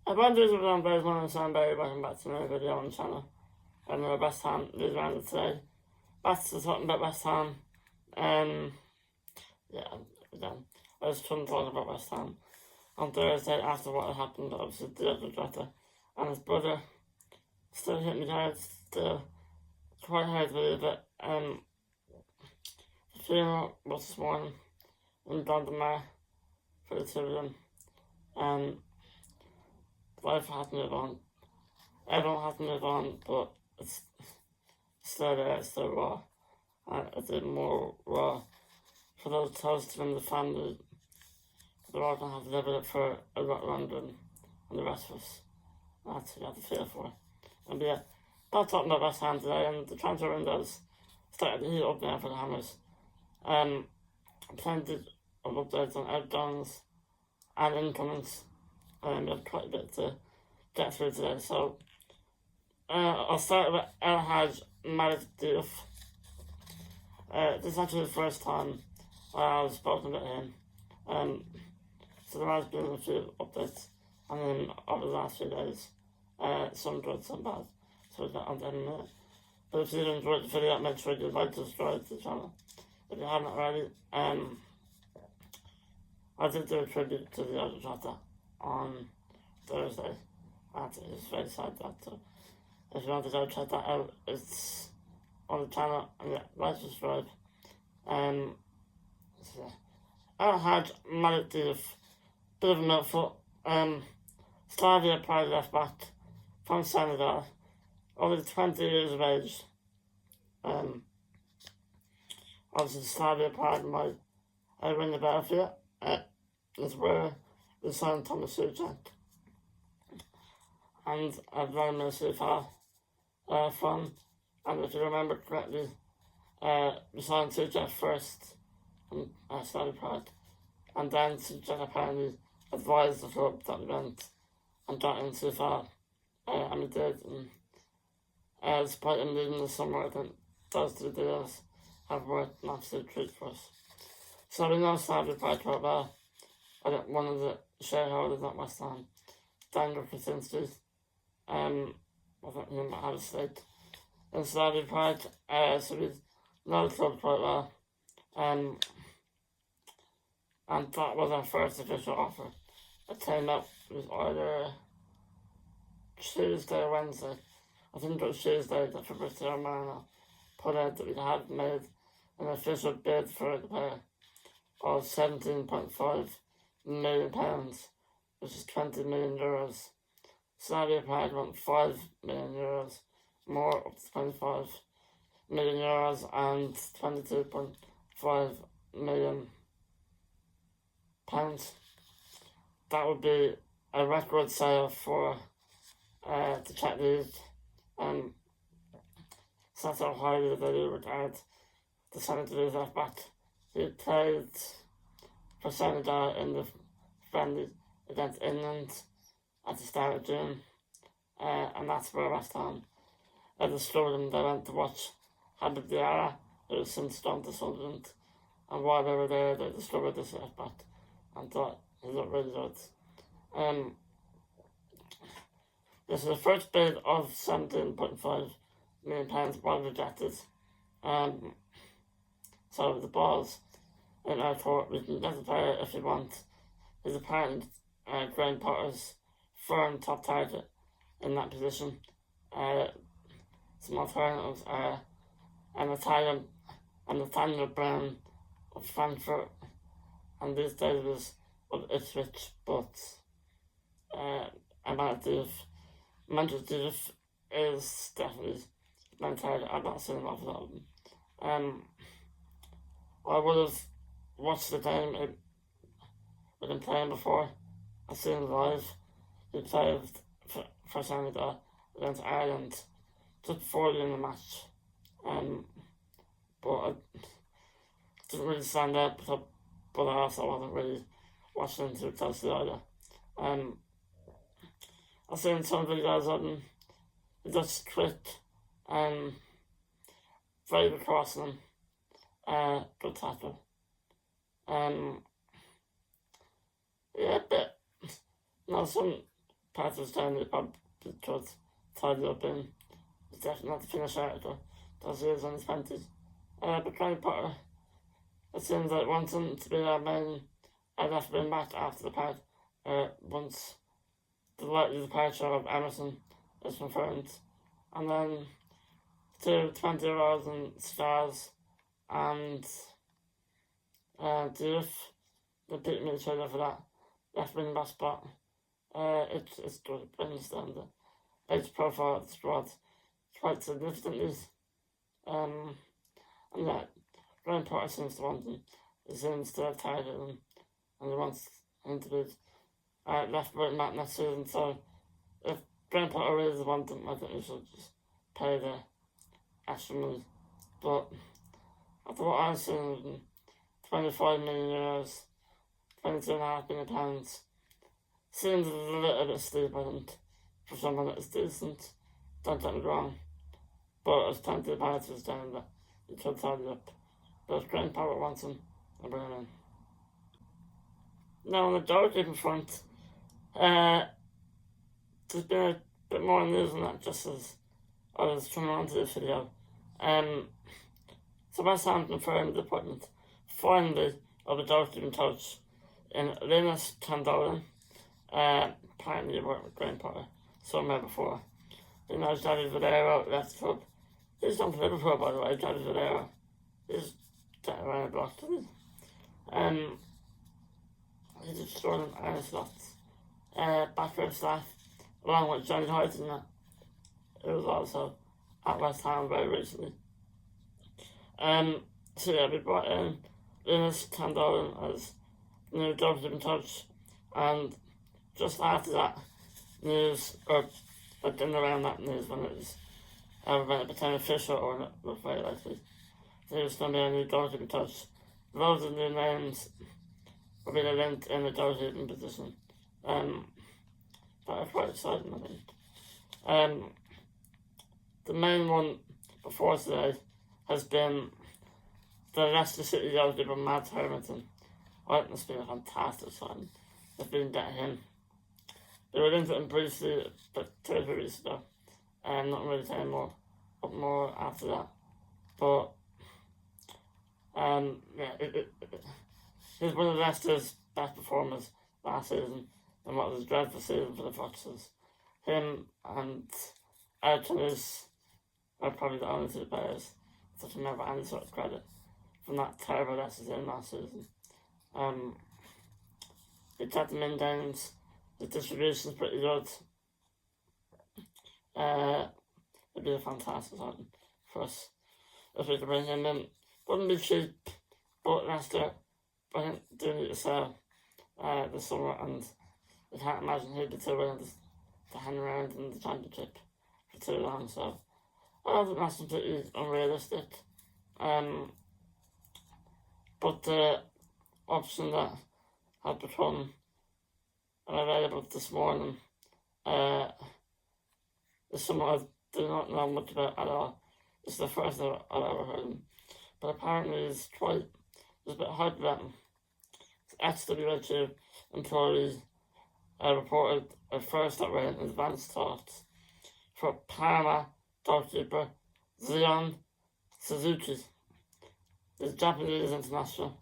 Advantage of on Baseman and Sunday, welcome back to another video on the channel. And the West Ham news round today. Back to talking about West Ham. Yeah, I just couldn't talk about West Ham on Thursday after what had happened. Obviously, Diouf and his brother still hit me hard, still quite hard to believe it. The funeral was this morning in Gondomar for the two of them. Life has to move on. Everyone has to move on, but it's still there, it's still raw. And it's even more raw for those close to them, the family. They're all going to have to live with it for a lot longer than the rest of us. That's what you have to feel for. And yeah, not talking about West Ham today, and the transfer window's started to heat up now for the Hammers. Plenty of updates on outgoings and incomings. We have quite a bit to get through today, so I'll start with Diouf. This is actually the first time I've spoken about him. So there has been a few updates on him over the last few days. Some good, some bad. So we'll get on to him in a minute. But if you enjoyed the video, make sure you like to subscribe to the channel. If you haven't already, I did do a tribute to the other Jota on Thursday. It's very sad that. So if you want to go check that out, it's on the channel. And yeah, like, subscribe. I had Diouf, bit of a mouthful. Slavia Pride left back from Senegal, over 20 years of age. Obviously, Slavia Pride might ring the bell for you. It's where we signed Thomas Suzuki and Vladimir Suzuki from. And if you remember correctly, we signed Suzuki first from Slavia Pride, and then Suzuki apparently advised the club that we went and got in Suzuki, and we did. And despite him leaving this summer, I think those two deals have worked an absolute treat for us. So we know Slavia Pride quite well. I got one of the shareholders at West Ham, Daniel Krasinski. I think he might have a stake in Slavia Pride, so we know the club quite well. And that was our first official offer. It came up, it was either Tuesday or Wednesday. I think it was Tuesday that Fabrizio Romano put out that we had made an official bid for the player of £17.5 million, which is 20 million euros. Slavia Pride want €5 million more, up to 25 million euros, and 22.5 million pounds. That would be a record sale for the Czech League. So that's how highly they regard the Senegalese left back. He played for Senegal in the friendly against England at the start of June, and that's where West Ham discovered him. They went to watch Habib Diarra, who was since gone to Sunderland, and while they were there, they discovered this left back and thought he looked really good. This is the first bid of £17.5 million was rejected. So the ball's in our court. We can get the player if we want. He's apparently Graham Potter's firm top target in that position. Some alternatives are Nathaniel Brown of Frankfurt, and these days was of Ipswich, but Diouf is definitely my target. I've not seen him off of them. I would have watched the game with him playing before. I've seen him live. He played for Senegal against Ireland just before the end of the match. But I didn't really stand out, but I also wasn't really watching him too closely either. I've seen some videos of him. He's just quick and very good crossing. Good tackle. Yeah, but some Party was down, they probably could tidy up in. It's definitely not the finished article. Does he is on his penalties. But Graham Potter, it seems like wants him to be our main left wing back after the part. Once the likely departure of Hermansen is confirmed. And then to 20-year-olds and stars and Diouf, the beat me each other for that left wing back spot. It's good. It brings down the age profile of the squad quite significantly. And yeah, Graham Potter seems to want him. He seems to have tired of him, and he wants him to be left wing back next season. So if Graham Potter really wants him, I think we should just pay the extra money. But after what I've seen, €25 million, £22.5 million, seems a little bit steep, I think, for someone that is decent. Don't get me wrong. But there's plenty of parties down that you could tidy up. But if Graham Potter wants him, I'll bring him in. Now on the goalkeeping front, there's been a bit more news on that just as I was coming on to this video. So West Ham confirmed the appointment, finally, of a goalkeeping coach in Rios. Apparently he worked with Graham Potter somewhere before. He knows David Valero left the club. He's gone to Liverpool, by the way, David Valero. He's getting around the block, isn't he? He's just joined an Iron Slots backroom staff, along with Johnny Huyton, who was also at West Ham very recently. So yeah, we brought in Rios as new goalkeeping coach, and just after that news, or in around that news when it became official, or it was very likely there was going to be a new goalkeeping coach. Loads of new names will be linked in the goalkeeping position. That are quite exciting, I think. The main one before today has been the Leicester City goalkeeper Matt Hermansen. I think this has been a fantastic sign if we can get him. They were into him briefly, but 2 or 3 weeks ago, and not really saying more after that. But he's one of Leicester's best performers last season, and what was a dreadful season for the Foxes. Him and Elton are probably the only 2 players that can never any sort of credit from that terrible Leicester team last season. He kept them in games. The distribution's pretty good. It'd be a fantastic sign for us if we could bring him in. Wouldn't be cheap, but Leicester, I think, do need to sell this summer, and I can't imagine he'd be too willing to hang around in the championship for too long. So I don't think that's completely unrealistic. But the option that had become available this morning is someone I do not know much about at all. It's the first I've ever heard of him. But apparently there's a bit of hype about him. Ex-WHO employees reported at first that we're in advanced talks for Parma goalkeeper Suzuki. He's Japanese international,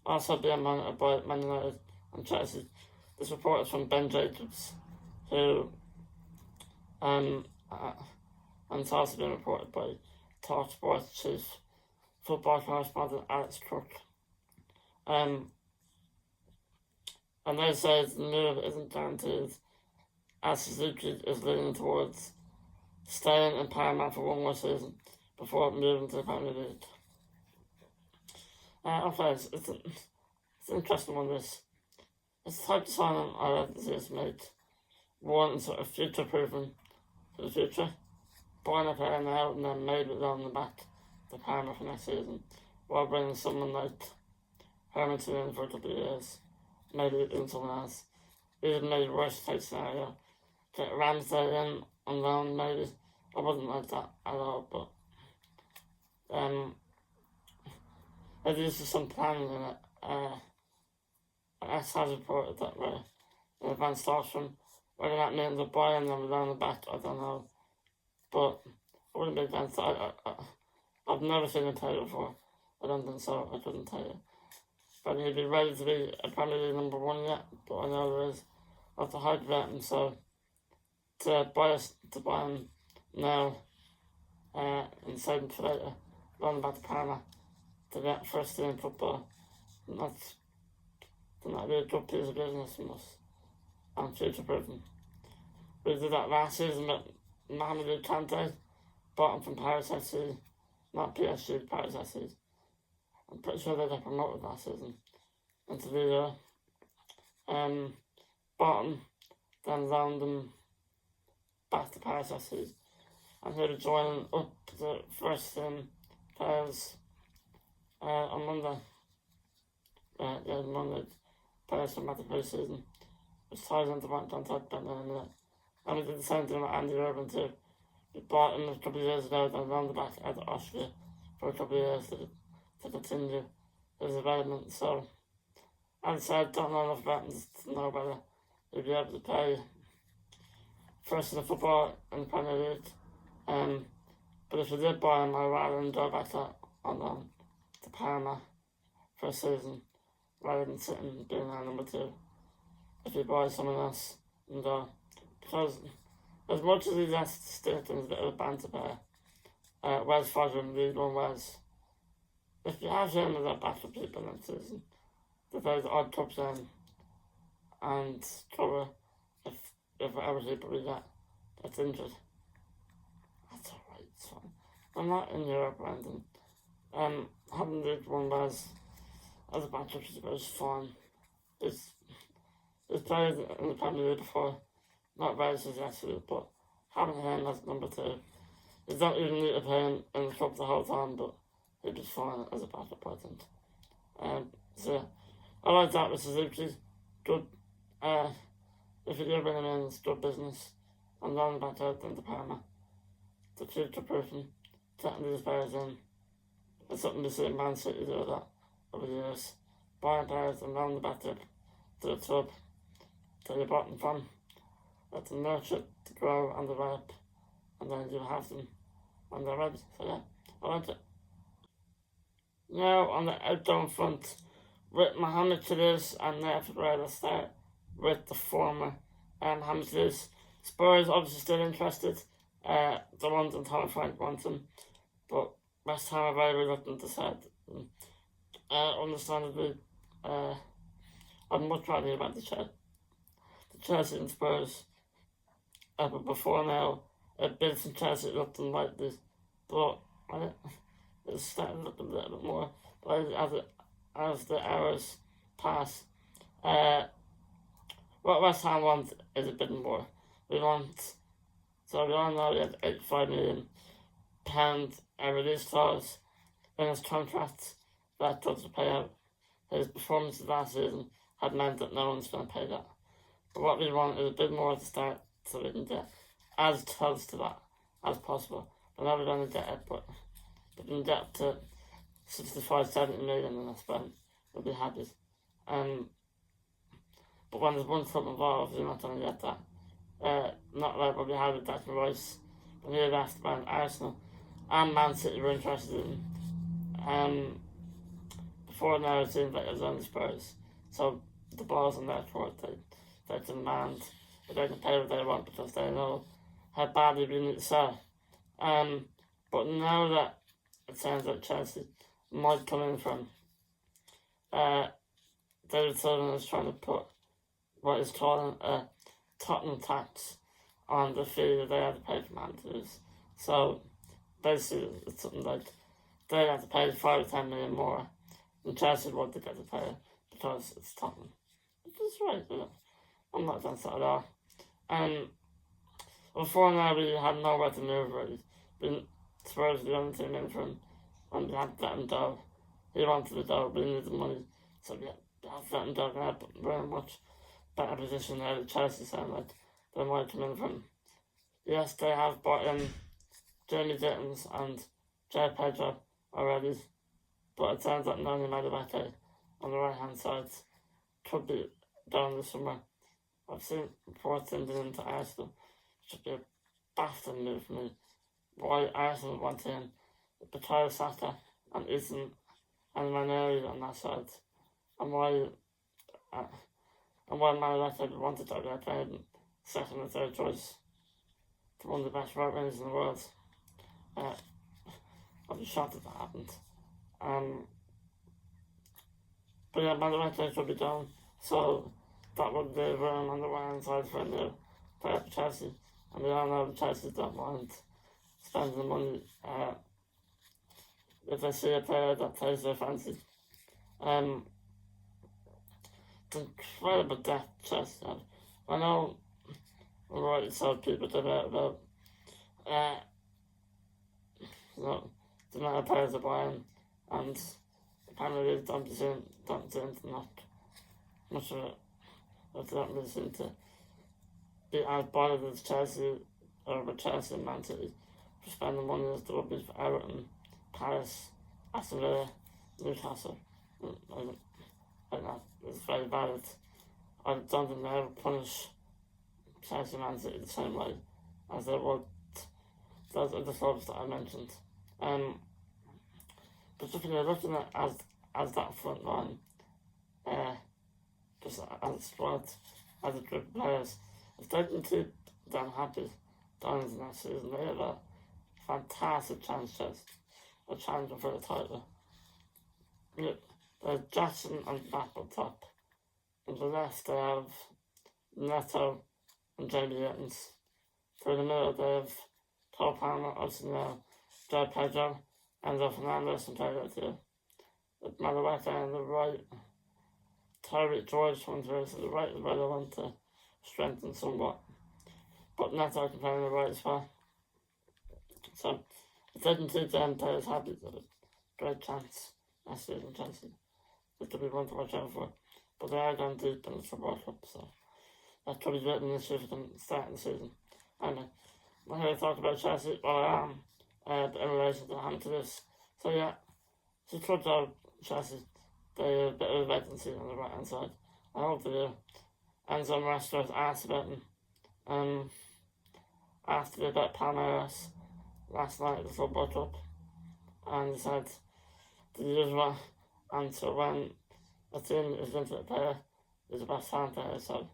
also being monitored by Man United and Chelsea. This report is from Ben Jacobs, who and it's also been reported by Talk Sports chief football correspondent Alex Cook. And they say the move isn't guaranteed, as Suzuki is leaning towards staying in Parma for 1 more season before moving to the Premier League. Okay, it's an interesting one, this. It's the type of signing I like to see us make. One, sort of future-proofing for the future. Buying a player now and then maybe down the back to Parma for next season, while bringing someone like Hermansen in for a couple of years. Maybe doing someone else. Even maybe worst case scenario, get Ramsdale in on loan maybe. I wouldn't like that at all, but maybe there's just some planning in it. X has reported that we're in advanced talks from Whether that means a buying them down the back, I don't know. But I wouldn't be against it. I've never seen him play before. I don't think so. I couldn't tell you. But he'd be ready to be a Premier League number one yet. But I know there is of the hype about him. So to buy him now, and save him for later, run back to Parma to get first team football, that's not really a good piece of business from us and future proofing. We did that last season with Mohamed Kante, bought him from Paris FC, not PSG, Paris FC. I'm pretty sure they got promoted last season into the bought him, then loaned him back to Paris FC. And he'll be joining up the first players on Monday. Monday, players from the pre-season, which ties into what I'm talking about in a minute. And we did the same thing with Andy Urban too. We bought him a couple of years ago, then round the back out of Austria for a couple of years to continue his development. So, as I said, don't know enough about him to know whether he'll be able to play first in the football in the Premier League. But if we did buy him, I'd rather him go back to Parma for a season rather than sitting being our number two. If you buy someone else and go, because as much as he's asked to stick in a bit of a banter player, Wes Fodrum, League One Wes, if you have him as a backup keeper next season, the those odd cups in and cover if whatever keeper we get gets injured. That's alright, it's fine. I'm not in Europe or anything. Having League One Wes as a backup keeper is fine. He's played in the Premier League before, not very successfully, but having him as number two, he don't even need to play in the club the whole time, but he'd be fine as a backup, I think. So yeah, I like that with Suzuki. Good. If you do bring him in, it's good business. And then back out into Parma. The future proofing, getting these players in. It's something to see Man City do that over the years. Buying players and round the back up to the club, to your bottom from. Let them nurture it to grow and develop, and then you have them when they're ready. So yeah, I like it. Now on the outgoing front, with Mohamed Kudus and Nefer start with the former Mohamed Kudus. Spurs obviously still interested. The London Tower Frank wants him, but West Ham are very reluctant to sell. Understandably, I'd much rather hear about the Chelsea and Spurs. But before now, bids from Chelsea looked unlikely, but it's starting to look a little bit more. But as the hours pass, what West Ham want is a bit more. We all know he had £85 million release clause in his contract that doesn't pay out. His performances last season had meant that no one's going to pay that. But what we want is a bit more at the start so we can get as close to that as possible. We're never going to get it, but we can get up to 65-70 million and that's when we'll be happy. But when there's one club involved, you're not going to get that. Not like what we had with Declan Rice when he left when Arsenal and Man City were interested in. Before now it seems like it was only Spurs. So the ball's in their court. They demand that they can pay what they want because they know how badly we need to sell. But now that it sounds like Chelsea might come in from David Sullivan is trying to put what is called a Tottenham tax on the fee that they have to pay for managers. So basically it's something like they have to pay 5 or 10 million more than Chelsea would to get to pay because it's Tottenham. Which is right, you know. I'm not against that at all. Before now we had nowhere to move really. Spurs were the only team in for him and we had to let him go. He wanted to go, we needed the money. So we had to let him go now, but we're in a much better position now that Chelsea sound like they might come in from. Yes, they have bought in Jamie Dittens and Jay Pedro already, but it sounds like Noni Madueke on the right hand side could be down this summer. I've seen reports into Arsenal. It should be a baffling move for me. Why Arsenal want in Bukayo Saka and Eason and Ranieri on that side, and why Man United wanted to get playing second or third choice to one of the best right wingers in the world. I'd be shocked if that happened. But yeah, Man United should be down, so that would leave room on the right hand side for a new player for Chelsea. And we all know Chelsea don't mind spending the money if they see a player that plays their fancy. It's incredible depth Chelsea have. I know rightly so people debate about the amount of players are buying, and apparently don't seem to not much of it. They don't really seem to be as bothered as Chelsea or with Chelsea and Man City for spending money as they would be for Everton, Paris, Aston Villa, Newcastle. I think that is very valid. I don't think they ever punish Chelsea and Man City the same way as they would those other clubs that I mentioned. But just looking at as that front line, just as a squad, as a group of players, if they can keep them happy going into next season, they have a fantastic chance of challenging for the title. There's Jackson and back up top. On the left they have Neto and Jamie Gittins. Through the middle they have Cole Palmer, Arsenal, Joe Pedro, Enzo Fernandez and Pedro Tio. With Madueke on the right, Tyreek George comes through to the right as well. I want to strengthen somewhat. But Neto can play on the right as well. So if they can keep them players happy, there's a great chance next season Chelsea. It could be one to watch out for. But they are going deep in the Football Cup, so that could be written this year for them starting the season. Anyway, I'm here to talk about Chelsea. Well, I am, in relation to this. So yeah, she could go Chelsea. They're a bit of a vacancy on the right hand side. I hope they do. And some restaurants asked about them. Asked me about Palmeiras last night at the Football Cup. And he said the usual answer when a team is going to a player is the best talent player, so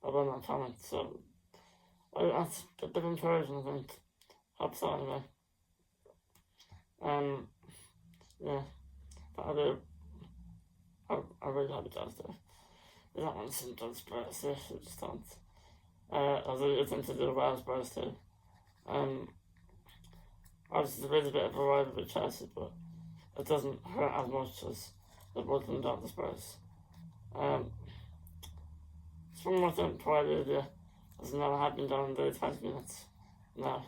I will not comment. So that's a bit encouraging, I think. Hope so anyway. Yeah, but I really hope it does though. You don't want to see John Spurs here, you just don't. Although you think to do well Spurs too. Obviously there is a bit of a rivalry with Chelsea, but it doesn't hurt as much as it would them down the Spurs. It's one more thing before I leave you, as I never have been done in the 20 minutes. No.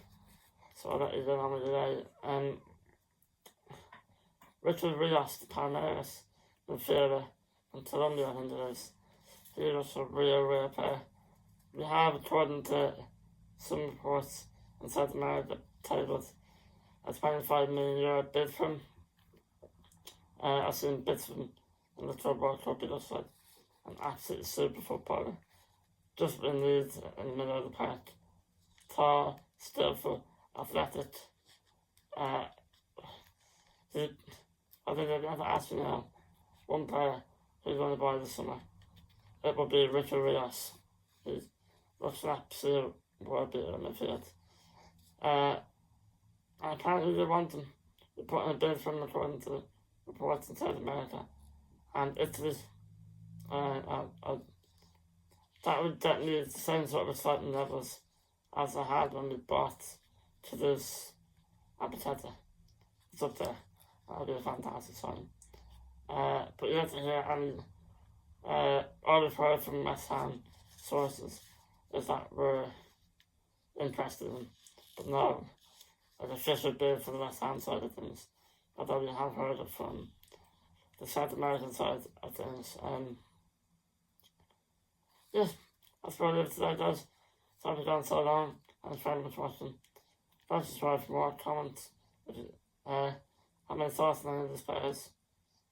So I'll let you get on with today. Richard Rios, the Palmeiras, Benfica, and Colombia, I think it is. He was a real player. We have, according to some reports in South America, tabled a €25 million bid for him. I've seen bits of him in the Club World Cup. He looks like an absolutely super footballer. Just in the middle of the park. Tall, skillful, athletic. I think if you have to ask me now, one player who's going to buy this summer, it would be Richard Rios. He looks an absolute world beater in the field. And apparently they want him. They're putting a bid for him according to reports in South America and Italy. That would definitely the same sort of excitement levels as I had when we bought Kudus and Potato. It's up there. That would be a fantastic sign. But yet to hear, and all we've heard from West Ham sources is that we're interested in, but no, an official bid for the West Ham side of things. Although we have heard it from the South American side of things. Yes, that's about it today, guys. Sorry for going so long, and thank you very much for watching. Don't subscribe for more comments. If you have any thoughts on any of the players,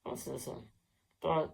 I'll see you soon. Bye.